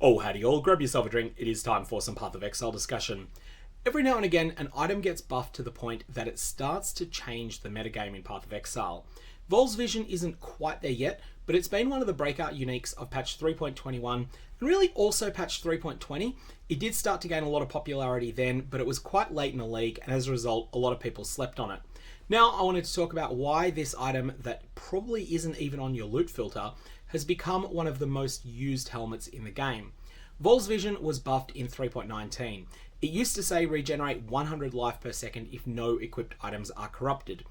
Oh, howdy all, grab yourself a drink, it is time for some Path of Exile discussion. Every now and again, an item gets buffed to the point that it starts to change the metagame in Path of Exile. Voll's vision isn't quite there yet, but it's been one of the breakout uniques of patch 3.21, and really also patch 3.20. It did start to gain a lot of popularity then, but it was quite late in the league, and as a result, a lot of people slept on it. Now, I wanted to talk about why this item that probably isn't even on your loot filter has become one of the most used helmets in the game. Voll's vision was buffed in 3.19. It used to say regenerate 100 life per second if no equipped items are corrupted.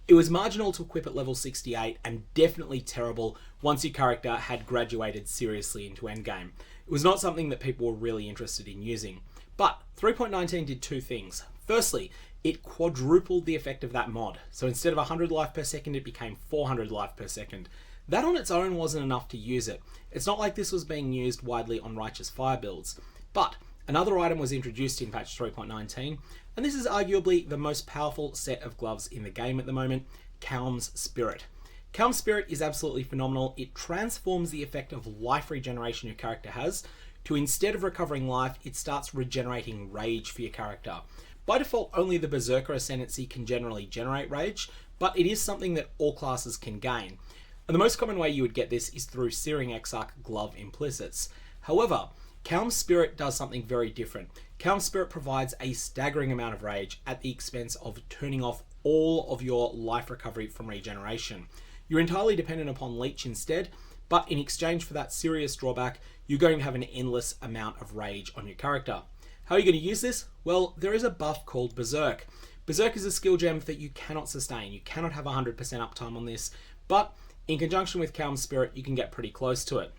It was marginal to equip at level 68 and definitely terrible once your character had graduated seriously into endgame. It was not something that people were really interested in using. But 3.19 did two things. Firstly, it quadrupled the effect of that mod. So instead of 100 life per second, it became 400 life per second. That on its own wasn't enough to use it. It's not like this was being used widely on Righteous Fire builds. But another item was introduced in patch 3.19, and this is arguably the most powerful set of gloves in the game at the moment, Kaom's Spirit. Kaom's Spirit is absolutely phenomenal. It transforms the effect of life regeneration your character has to, instead of recovering life, it starts regenerating rage for your character. By default, only the Berserker Ascendancy can generally generate rage, but it is something that all classes can gain. And the most common way you would get this is through Searing Exarch Glove Implicits. However, Kaom's Spirit does something very different. Kaom's Spirit provides a staggering amount of rage at the expense of turning off all of your life recovery from regeneration. You're entirely dependent upon Leech instead, but in exchange for that serious drawback, you're going to have an endless amount of rage on your character. How are you going to use this? Well, there is a buff called Berserk. Berserk is a skill gem that you cannot sustain. You cannot have 100% uptime on this, but in conjunction with Kaom's Spirit, you can get pretty close to it.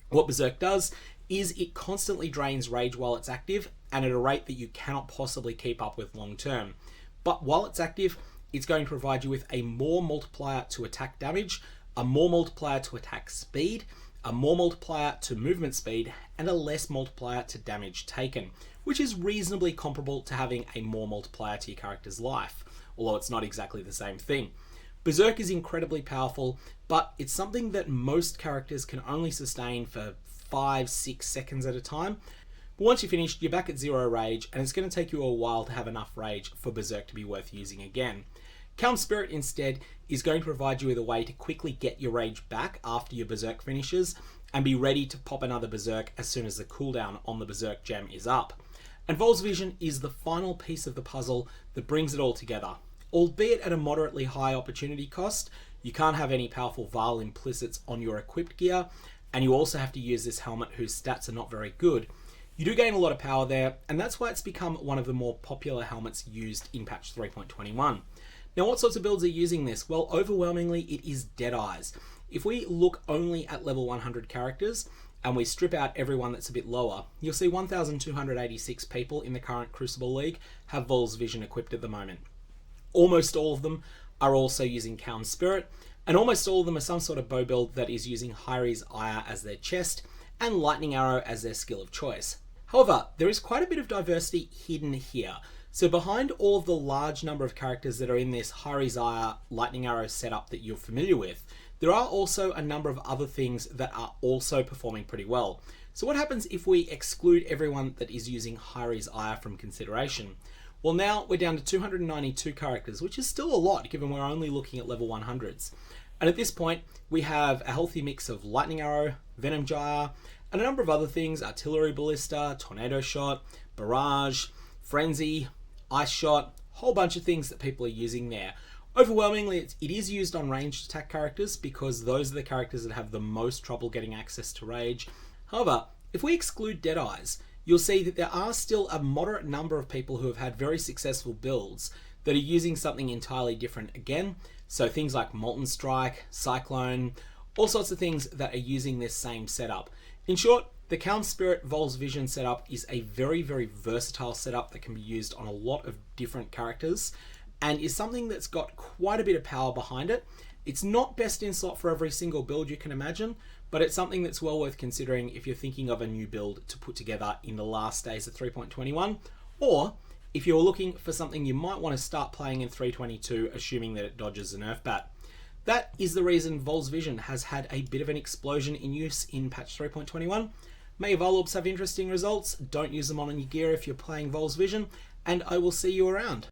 What Berserk does is it constantly drains rage while it's active, and at a rate that you cannot possibly keep up with long term. But while it's active, it's going to provide you with a more multiplier to attack damage, a more multiplier to attack speed, a more multiplier to movement speed, and a less multiplier to damage taken, which is reasonably comparable to having a more multiplier to your character's life, although it's not exactly the same thing. Berserk is incredibly powerful, but it's something that most characters can only sustain for 5-6 seconds at a time. But once you're finished, you're back at 0 rage, and it's going to take you a while to have enough rage for Berserk to be worth using again. Kaom's Spirit instead is going to provide you with a way to quickly get your rage back after your Berserk finishes, and be ready to pop another Berserk as soon as the cooldown on the Berserk gem is up. And Voll's vision is the final piece of the puzzle that brings it all together. Albeit at a moderately high opportunity cost, you can't have any powerful Voll implicits on your equipped gear, and you also have to use this helmet whose stats are not very good. You do gain a lot of power there, and that's why it's become one of the more popular helmets used in patch 3.21. Now, what sorts of builds are using this? Well, overwhelmingly it is Deadeyes. If we look only at level 100 characters, and we strip out everyone that's a bit lower, you'll see 1,286 people in the current Crucible League have Voll's vision equipped at the moment. Almost all of them are also using Kaom's Spirit, and almost all of them are some sort of bow build that is using Hyri's Ire as their chest and Lightning Arrow as their skill of choice. However, there is quite a bit of diversity hidden here. So behind all of the large number of characters that are in this Hyri's Ire Lightning Arrow setup that you're familiar with, there are also a number of other things that are also performing pretty well. So what happens if we exclude everyone that is using Hyri's Ire from consideration? Well, now we're down to 292 characters, which is still a lot given we're only looking at level 100s. And at this point, we have a healthy mix of Lightning Arrow, Venom Gyre, and a number of other things: Artillery Ballista, Tornado Shot, Barrage, Frenzy, Ice Shot, a whole bunch of things that people are using there. Overwhelmingly, it is used on ranged attack characters because those are the characters that have the most trouble getting access to rage. However, if we exclude Deadeyes, you'll see that there are still a moderate number of people who have had very successful builds that are using something entirely different again. So things like Molten Strike, Cyclone, all sorts of things that are using this same setup. In short, the Kaom's Spirit Voll's Vision setup is a very, very versatile setup that can be used on a lot of different characters, and is something that's got quite a bit of power behind it. It's not best in slot for every single build you can imagine, but it's something that's well worth considering if you're thinking of a new build to put together in the last days of 3.21, or if you're looking for something you might want to start playing in 3.22, assuming that it dodges a nerf bat. That is the reason Voll's Vision has had a bit of an explosion in use in patch 3.21. May Voll have interesting results. Don't use them on your gear if you're playing Voll's Vision, and I will see you around.